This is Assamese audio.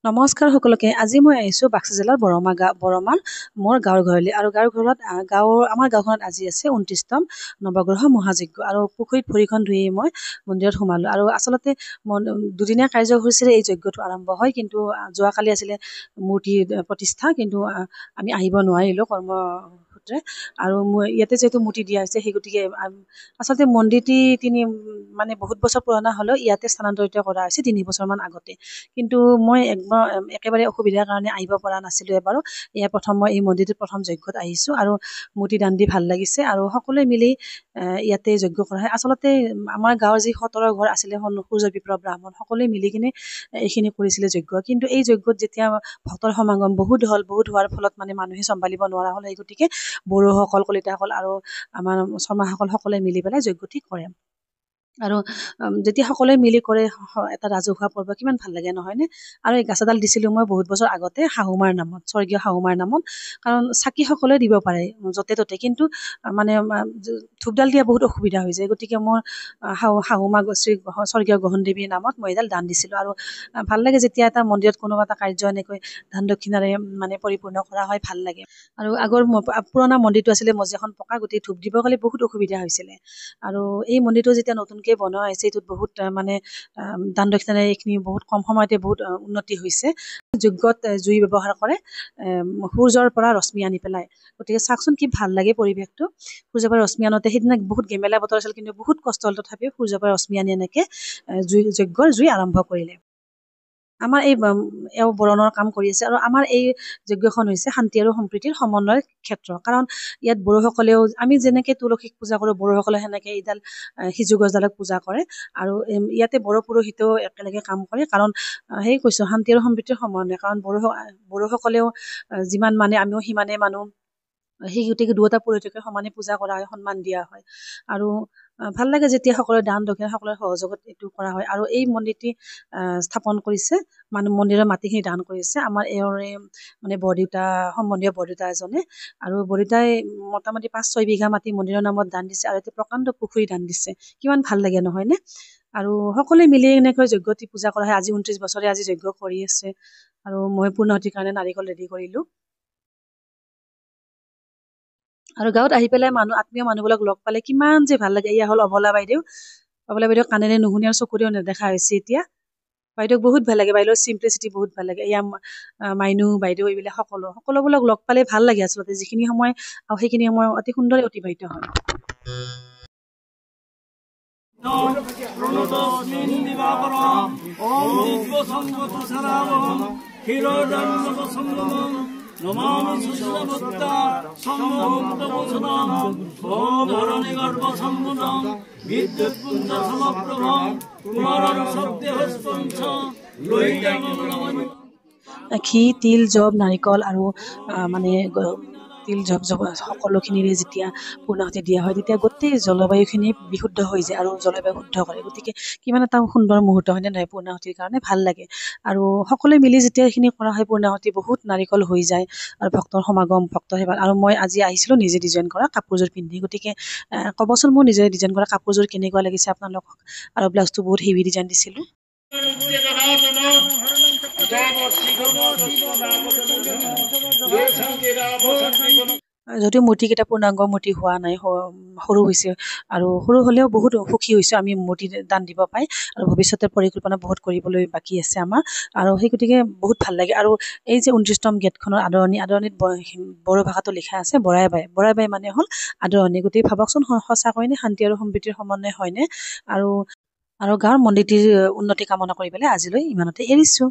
নমস্কাৰ সকলোকে। আজি মই আহিছোঁ বাক্সা জিলাৰ বৰমাৰ মোৰ গাঁৱৰ ঘৰলৈ। আৰু গাঁৱৰ ঘৰত আমাৰ গাঁওখনত আজি আছে 29তম নৱগ্ৰহ মহাযজ্ঞ। আৰু পুখুৰীত ভৰিখন ধুই মই মন্দিৰত সোমালোঁ। আৰু আচলতে দুদিনীয়া কাৰ্যসূচীৰে এই যজ্ঞটো আৰম্ভ হয়, কিন্তু যোৱাকালি আছিলে মূৰ্তি প্ৰতিষ্ঠা, কিন্তু আমি আহিব নোৱাৰিলোঁ কৰ্মসূত্ৰে। আৰু ইয়াতে যিহেতু মূৰ্তি দিয়া হৈছে, সেই গতিকে আচলতে মন্দিৰটি বহুত বছৰ পুৰণা হ'লেও ইয়াতে স্থানান্তৰিত কৰা হৈছে 3 বছৰমান আগতে। কিন্তু মই একেবাৰে অসুবিধাৰ কাৰণে আহিব পৰা নাছিলোঁ এবাৰো। মই এই মন্দিৰটোত প্ৰথম যজ্ঞত আহিছোঁ, আৰু মূৰ্তি দান দি ভাল লাগিছে। আৰু সকলোৱে মিলি ইয়াতে যজ্ঞ কৰা হয়। আচলতে আমাৰ গাঁৱৰ যি 17 ঘৰ আছিলে সূৰ্য বিপ্ৰ ব্ৰাহ্মণ, সকলোৱে মিলি কিনে এইখিনি কৰিছিলে যজ্ঞ। কিন্তু এই যজ্ঞত যেতিয়া ভক্তৰ সমাগম বহুত হোৱাৰ ফলত মানুহে চম্ভালিব নোৱাৰা হ'ল। সেই গতিকে বড়োসকল, কলিতাসকল আৰু আমাৰ শৰ্মাসকল সকলোৱে মিলি পেলাই যজ্ঞটি কৰে। আৰু যেতিয়া সকলোৱে মিলি কৰে এটা ৰাজহুৱা পৰ্ব, কিমান ভাল লাগে নহয়নে? আৰু এই গাছাডাল দিছিলোঁ মই বহুত বছৰ আগতে শাহুমাৰ নামত, স্বৰ্গীয় শাহুমাৰ নামত। কাৰণ চাকি সকলোৱে দিব পাৰে য'তে ত'তে, কিন্তু ধূপডাল দিয়া বহুত অসুবিধা হৈ যায়। গতিকে মোৰ শাহুমা স্বৰ্গীয় গহন দেৱীৰ নামত মই এডাল দান দিছিলোঁ। আৰু ভাল লাগে যেতিয়া এটা মন্দিৰত কোনোবা এটা কাৰ্য এনেকৈ দান দক্ষিণাৰে পৰিপূৰ্ণ কৰা হয়, ভাল লাগে। আৰু আগৰ পুৰণা মন্দিৰটো আছিলে মজিয়াখন পকা, গোটেই ধূপ দিব গ'লে বহুত অসুবিধা হৈছিলে। আৰু এই মন্দিৰটো যেতিয়া নতুনকৈ বনোৱা হৈছে, এইটোত বহুত দান দক্ষিণাৰে এইখিনি বহুত কম সময়তে বহুত উন্নতি হৈছে। যজ্ঞত জুই ব্যৱহাৰ কৰে, সূৰ্যৰ পৰা ৰশ্মি আনি পেলাই। গতিকে চাওকচোন কি ভাল লাগে পৰিৱেশটো। সূৰ্যৰ পৰা ৰশ্মি আনোতে সেইদিনা বহুত গেমেলা বতৰ আছিল, কিন্তু বহুত কষ্ট হ'ল, তথাপিও সূৰ্যৰ পৰা ৰশ্মি আনি এনেকৈ যজ্ঞৰ জুই আৰম্ভ কৰিলে। আমাৰ এই বৰণৰ কাম কৰি আছে। আৰু আমাৰ এই যজ্ঞখন হৈছে শান্তি আৰু সম্প্ৰীতিৰ সমন্বয়ৰ ক্ষেত্ৰ। কাৰণ ইয়াত বড়োসকলেও আমি যেনেকৈ তুলসীক পূজা কৰোঁ, বড়োসকলে সেনেকৈ এইডাল সিজু গছডালক পূজা কৰে। আৰু ইয়াতে বড়ো পুৰোহিতেও একেলগে কাম কৰে। কাৰণ সেই কৈছোঁ, শান্তি আৰু সম্প্ৰীতিৰ সমন্বয়। কাৰণ বড়োসকলেও যিমান আমিও সিমানে মানুহ। সেই গতিকে দুয়োটা পুৰোহিতকে সমানে পূজা কৰা হয়, সন্মান দিয়া হয়। আৰু ভাল লাগে যেতিয়া সকলোৰে দান দক্ষিণা সকলোৰে সহযোগত এইটো কৰা হয়। আৰু এই মন্দিৰটি স্থাপন কৰিছে মন্দিৰৰ মাটিখিনি দান কৰিছে আমাৰ এওঁৰে বৰদেউতা, সম্বন্ধীয় বৰদেউতা এজনে। আৰু বৰদেউতাই মোটামুটি 5-6 বিঘা মাটি মন্দিৰৰ নামত দান দিছে, আৰু এতিয়া প্ৰকাণ্ড পুখুৰী দান দিছে। কিমান ভাল লাগে নহয়নে? আৰু সকলোৱে মিলি এনেকৈ যজ্ঞটি পূজা কৰা হয়। আজি 29 বছৰে আজি যজ্ঞ কৰি আছে। আৰু মই পূৰ্ণাহুতিৰ কাৰণে নাৰিকল ৰেডি কৰিলোঁ। আৰু গাঁৱত আহি পেলাই আত্মীয় মানুহবিলাক লগ পালে কিমান যে ভাল লাগে। এয়া হ'ল অবলা বাইদেউ কাণেৰে নুশুনি আৰু চকুৰেও নেদেখা হৈছে এতিয়া। বাইদেউক বহুত ভাল লাগে, বাইদেউৰ চিম্প্লিচিটি বহুত ভাল লাগে। এয়া মাইনু বাইদেউ, এইবিলাক সকলোবিলাক লগ পালে ভাল লাগে। আচলতে যিখিনি সময় আৰু সেইখিনি সময় অতি সুন্দৰে অতিবাহিত হয়। ঘি, তিল, জব, নাৰিকল আৰু তিল জব সকলোখিনিৰে যেতিয়া পূৰ্ণাহুতি দিয়া হয়, তেতিয়া গোটেই জলবায়ুখিনি বিশুদ্ধ হৈ যায় আৰু জলবায়ু শুদ্ধ কৰে। গতিকে কিমান এটা সুন্দৰ মুহূৰ্ত হয়নে নহয়? পূৰ্ণাহুতিৰ কাৰণে ভাল লাগে। আৰু সকলোৱে মিলি যেতিয়া এইখিনি কৰা হয়, পূৰ্ণাহুতি বহুত নাৰিকল হৈ যায়। আৰু ভক্তৰ সমাগম, ভক্তৰ সেৱা। আৰু মই আজি আহিছিলোঁ নিজে ডিজাইন কৰা কাপোৰযোৰ পিন্ধি। গতিকে ক'বচোন মোৰ নিজে ডিজাইন কৰা কাপোৰযোৰ কেনেকুৱা লাগিছে আপোনালোকক। আৰু ব্লাউজটো বহুত হেভি ডিজাইন দিছিলোঁ। যদিও মূৰ্তিকেইটা পূৰ্ণাংগ মূৰ্তি হোৱা নাই, সৰু হৈছে। আৰু সৰু হ'লেও বহুত সুখী হৈছোঁ আমি মূৰ্তি দান দিব পাই। আৰু ভৱিষ্যতে পৰিকল্পনা বহুত কৰিবলৈ বাকী আছে আমাৰ। আৰু সেই গতিকে বহুত ভাল লাগে। আৰু এই যে 29তম গেটখনৰ আদৰণিত বড়ো ভাষাটো লিখা আছে বৰাই বাই মানে হ'ল আদৰণি। গতিকে ভাবকচোন সঁচাকৈনে শান্তি আৰু সম্প্ৰীতিৰ সমন্বয় হয়নে? আৰু গাঁৱৰ মন্দিৰটিৰ উন্নতি কামনা কৰি পেলাই আজিলৈ ইমানতে এৰিছোঁ।